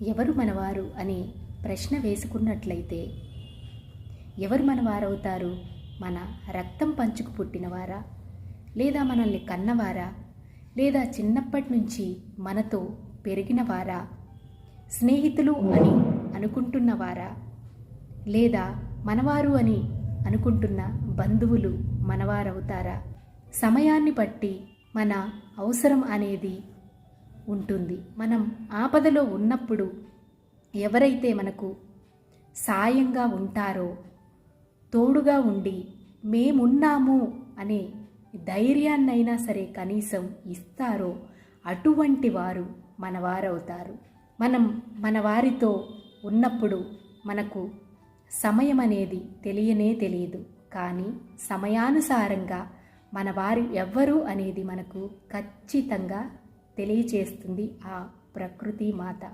ఎవరు మనవారు అనే ప్రశ్న వేసుకున్నట్లయితే ఎవరు మనవారవుతారు? మన రక్తం పంచుకు పుట్టినవారా, లేదా మనల్ని కన్నవారా, లేదా చిన్నప్పటి నుంచి మనతో పెరిగినవారా, స్నేహితులు అని అనుకుంటున్నవారా, లేదా మనవారు అని అనుకుంటున్న బంధువులు మనవారవుతారా? సమయాన్ని బట్టి మన అవసరం అనేది ఉంటుంది. మనం ఆపదలో ఉన్నప్పుడు ఎవరైతే మనకు సాయంగా ఉంటారో, తోడుగా ఉండి మేమున్నాము అనే ధైర్యాన్నైనా సరే కనీసం ఇస్తారో అటువంటి వారు మనవారవుతారు. మనం మన వారితో ఉన్నప్పుడు మనకు సమయం అనేది తెలియనే తెలియదు. కానీ సమయానుసారంగా మన వారు ఎవ్వరు అనేది మనకు ఖచ్చితంగా తెలియచేస్తుంది ఆ ప్రకృతి మాత.